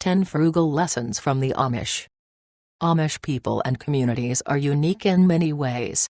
10 Frugal Lessons from the Amish. Amish people and communities are unique in many ways.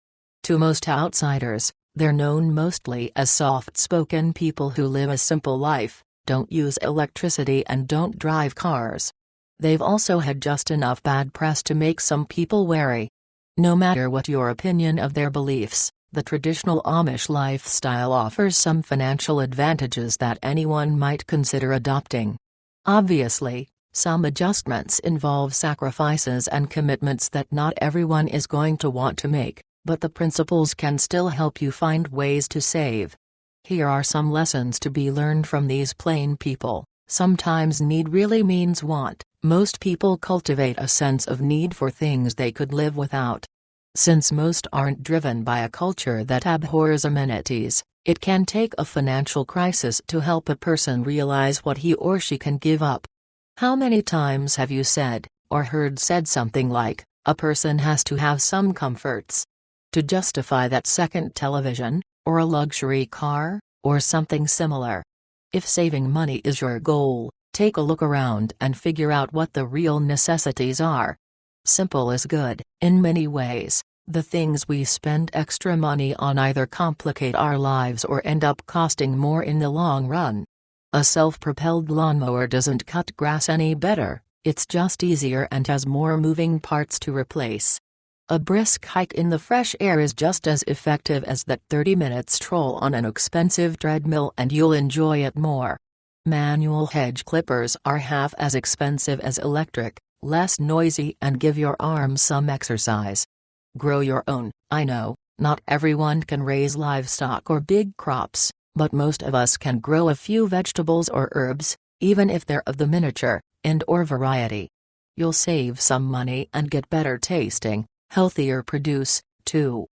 To most outsiders, they're known mostly as soft-spoken people who live a simple life, don't use electricity and don't drive cars. They've also had just enough bad press to make some people wary. No matter what your opinion of their beliefs, the traditional Amish lifestyle offers some financial advantages that anyone might consider adopting. Obviously, some adjustments involve sacrifices and commitments that not everyone is going to want to make, but the principles can still help you find ways to save. Here are some lessons to be learned from these plain people. Sometimes need really means want. Most people cultivate a sense of need for things they could live without. Since most aren't driven by a culture that abhors amenities, it can take a financial crisis to help a person realize what he or she can give up. How many times have you said, or heard said something like, a person has to have some comforts to justify that second television, or a luxury car, or something similar? If saving money is your goal, take a look around and figure out what the real necessities are. Simple is good. In many ways, the things we spend extra money on either complicate our lives or end up costing more in the long run. A self-propelled lawnmower doesn't cut grass any better, it's just easier and has more moving parts to replace. A brisk hike in the fresh air is just as effective as that 30-minute stroll on an expensive treadmill, and you'll enjoy it more. Manual hedge clippers are half as expensive as electric, less noisy, and give your arms some exercise. Grow your own. I know, not everyone can raise livestock or big crops, but most of us can grow a few vegetables or herbs, even if they're of the miniature, indoor variety. You'll save some money and get better tasting, healthier produce, too.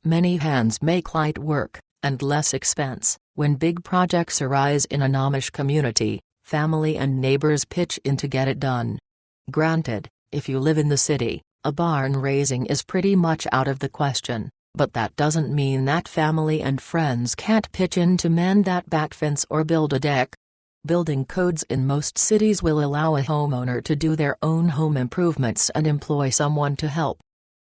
Many hands make light work, and less expense. When big projects arise in an Amish community, family and neighbors pitch in to get it done. Granted, if you live in the city, a barn raising is pretty much out of the question, but that doesn't mean that family and friends can't pitch in to mend that back fence or build a deck. Building codes in most cities will allow a homeowner to do their own home improvements and employ someone to help.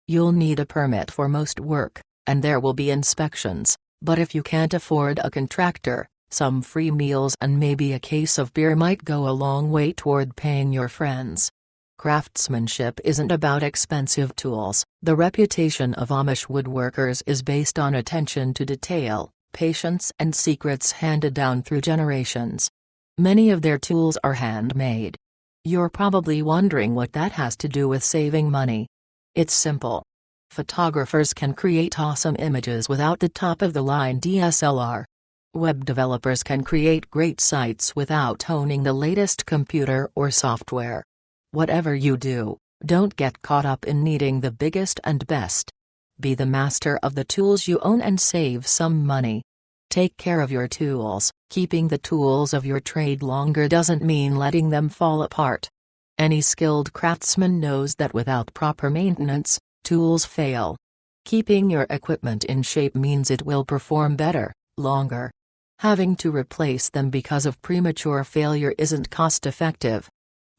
You'll need a permit for most work, and there will be inspections, but if you can't afford a contractor, some free meals and maybe a case of beer might go a long way toward paying your friends. Craftsmanship isn't about expensive tools. The reputation of Amish woodworkers is based on attention to detail, patience, and secrets handed down through generations. Many of their tools are handmade. You're probably wondering what that has to do with saving money. It's simple. Photographers can create awesome images without the top-of-the-line DSLR. Web developers can create great sites without owning the latest computer or software. Whatever you do, don't get caught up in needing the biggest and best. Be the master of the tools you own and save some money. Take care of your tools. Keeping the tools of your trade longer doesn't mean letting them fall apart. Any skilled craftsman knows that without proper maintenance, tools fail. Keeping your equipment in shape means it will perform better, longer. Having to replace them because of premature failure isn't cost-effective.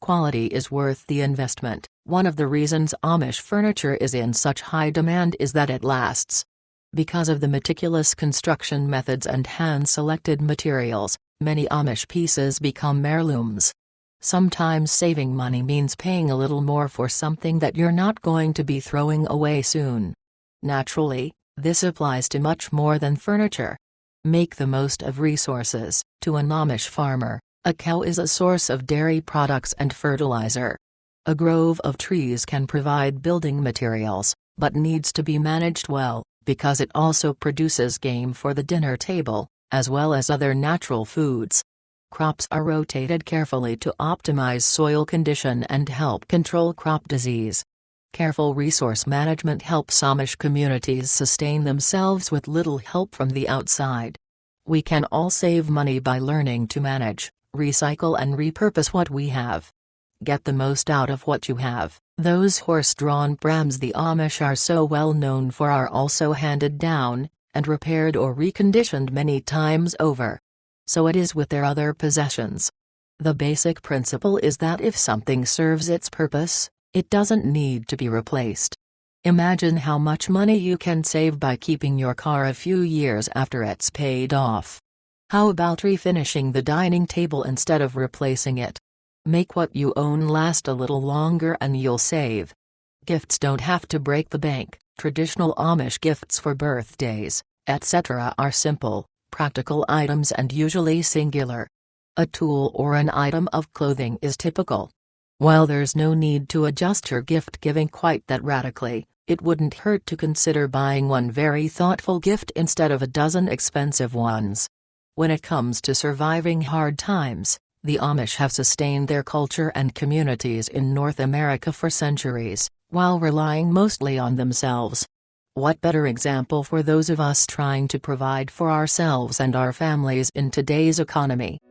Quality is worth the investment. One of the reasons Amish furniture is in such high demand is that it lasts. Because of the meticulous construction methods and hand-selected materials, many Amish pieces become heirlooms. Sometimes saving money means paying a little more for something that you're not going to be throwing away soon. Naturally, this applies to much more than furniture. Make the most of resources. To an Amish farmer, a cow is a source of dairy products and fertilizer. A grove of trees can provide building materials, but needs to be managed well, because it also produces game for the dinner table, as well as other natural foods. Crops are rotated carefully to optimize soil condition and help control crop disease. Careful resource management helps Amish communities sustain themselves with little help from the outside. We can all save money by learning to manage, recycle, and repurpose what we have. Get the most out of what you have. Those horse-drawn prams the Amish are so well known for are also handed down, and repaired or reconditioned many times over. So it is with their other possessions. The basic principle is that if something serves its purpose, it doesn't need to be replaced. Imagine how much money you can save by keeping your car a few years after it's paid off. How about refinishing the dining table instead of replacing it? Make what you own last a little longer and you'll save. Gifts don't have to break the bank. Traditional Amish gifts for birthdays, etc. are simple, practical items and usually singular. A tool or an item of clothing is typical. While there's no need to adjust your gift giving quite that radically, it wouldn't hurt to consider buying one very thoughtful gift instead of a dozen expensive ones. When it comes to surviving hard times, the Amish have sustained their culture and communities in North America for centuries, while relying mostly on themselves. What better example for those of us trying to provide for ourselves and our families in today's economy?